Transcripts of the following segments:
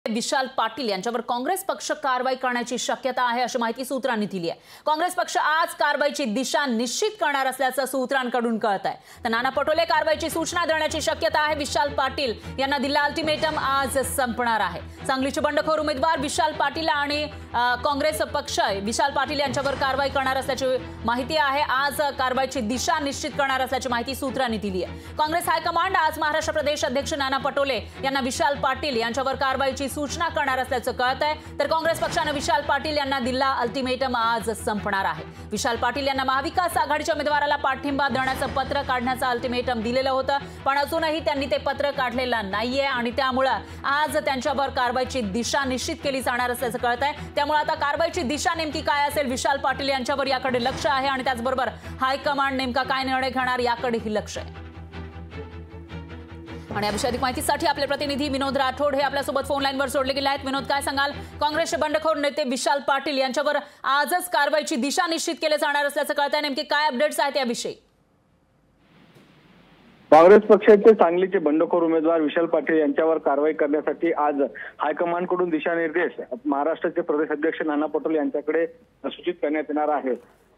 विशाल पाटील यांच्यावर काँग्रेस पक्ष कारवाई करण्याची शक्यता आहे अशी माहिती सूत्रांनी दिली आहे। काँग्रेस पक्ष आज कारवाईची दिशा निश्चित करणार असल्याचं सूत्रांकडून कळत आहे। तर नाना पटोले कारवाईची सूचना देण्याची शक्यता आहे। विशाल पाटील यांना दिलेला अल्टिमेटम आज संपणार आहे। सांगलीचे बंडखोर उमेदवार विशाल पाटील आणि काँग्रेस पक्ष विशाल पाटील यांच्यावर कारवाई करणार असल्याची माहिती आहे। आज कारवाईची दिशा निश्चित करणार असल्याची माहिती सूत्रांनी दिली आहे। काँग्रेस हायकमांड आज महाराष्ट्र प्रदेश अध्यक्ष नाना पटोले यांना विशाल पाटील यांच्यावर कारवाईची सूचना करणार असल्याचं कळत आहे। तर काँग्रेस पक्षाने विशाल पाटील यांना दिलेला अल्टिमेटम आज संपणार आहे। विशाल पाटील यांना महाविकास आघाडीच्या उमेदवाराला पाठिंबा देण्याचं पत्र काढण्याचं अल्टिमेटम दिलेलं होतं, पण अजूनही त्यांनी ते पत्र काढलेलं नाहीये आणि त्यामुळे आज त्यांच्यावर कारवाईची दिशा निश्चित केली जाणार असल्याचं कळत आहे। त्यामुळे आता कारवाईची दिशा नेमकी काय असेल, विशाल पाटील यांच्यावर याकडे लक्ष आहे आणि त्याचबरोबर हायकमांड नेमका काय निर्णय घेणार याकडेही लक्ष आहे। आणि या विषयात माहितीसाठी आपले प्रतिनिधी विनोद राठोड हे आपल्यासोबत फोन लाईनवर जोडले गेले आहेत। विनोद, काय सांगाल, काँग्रेसचे बंडखोर नेते विशाल पाटील यांच्यावर आजच कारवाईची दिशा निश्चित केली जाणार असल्याचं कळत आहे, नेमके काय अपडेट्स आहेत याविषयी? काँग्रेस पक्षाचे सांगलीचे बंडखोर उमेदवार विशाल पाटील यांच्यावर कारवाई करण्यासाठी आज हायकमांडकडून दिशानिर्देश महाराष्ट्राचे प्रदेश अध्यक्ष नाना पटोले यांच्याकडे सूचित करण्यात येणार आहे।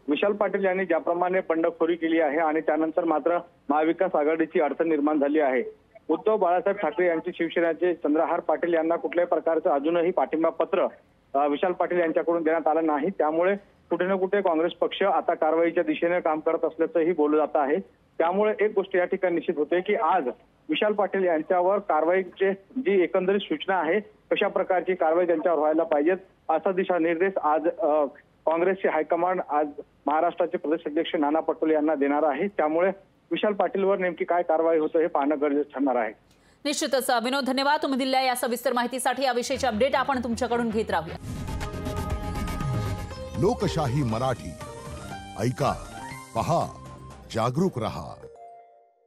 विशाल पाटील यांनी ज्याप्रमाणे बंडखोरी केली आहे आणि त्यानंतर मात्र महाविकास आघाडीची अडचण निर्माण झाली आहे। उद्धव बाळासाहेब ठाकरे यांचे शिवसेनेचे चंद्रहार पाटील यांना कुठल्याही प्रकारचं अजूनही पाठिंबा पत्र विशाल पाटील यांच्याकडून देण्यात आलं नाही। त्यामुळे कुठे ना कुठे काँग्रेस पक्ष आता कारवाईच्या दिशेने काम करत असल्याचंही बोललं जात आहे। त्यामुळे एक गोष्ट या ठिकाणी निश्चित होते की आज विशाल पाटील यांच्यावर कारवाईचे जी एकंदरीत सूचना आहे, कशा प्रकारची कारवाई त्यांच्यावर व्हायला पाहिजे असा दिशा निर्देश आज काँग्रेसचे हायकमांड आज महाराष्ट्राचे प्रदेश अध्यक्ष नाना पटोले यांना देणार आहे। त्यामुळे विशाल पाटीलवर नेमकी काय कारवाई होतं हे पाहणं गरजेचं ठरणार आहे। निश्चितच विनोद, धन्यवाद तुम्ही दिलेल्या या सविस्तर माहितीसाठी। याविषयीचे अपडेट आपण तुमच्याकडून घेत राहूया। लोकशाही मराठी ऐका, पहा, जागरूक रहा।